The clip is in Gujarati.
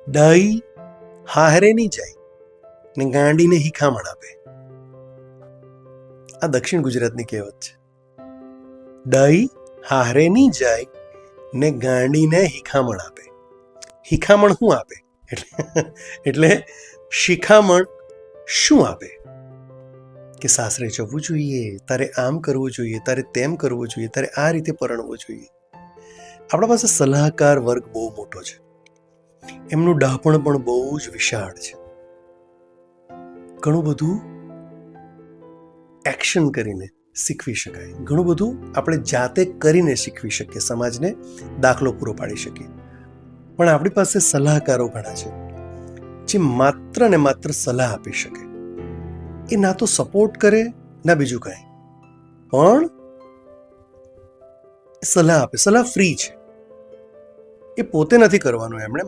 ડાઈ હાહરે નહીં જાય ને ગાંડીને હિખામણ આપે. આ દક્ષિણ ગુજરાતની કહેવત છે. ડાઈ હાહરે નહીં જાય ને ગાંડીને હિખામણ આપે. હિખામણ શું આપે? એટલે શિખામણ શું આપે કે સાસરે જવું જોઈએ, તારે આમ કરવું જોઈએ, તારે તેમ કરવું જોઈએ, તારે આ રીતે પરણવું જોઈએ. આપણા પાસે સલાહકાર વર્ગ બહુ મોટો છે. એમનું ડાપણ પણ બહુ જ વિશાળ છે. ઘણું બધું એક્શન કરીને શીખવી શકાય, ઘણું બધું આપણે જાતે કરીને શીખવી શકીએ, સમાજને દાખલો પૂરો પાડી શકીએ. પણ આપણી પાસે સલાહકારો ઘણા છે જે માત્ર ને માત્ર સલાહ આપી શકે. એ ના તો સપોર્ટ કરે ના બીજું કાંઈ, પણ સલાહ આપે. સલાહ ફ્રી છે, એ પોતે નથી કરવાનું. એમણે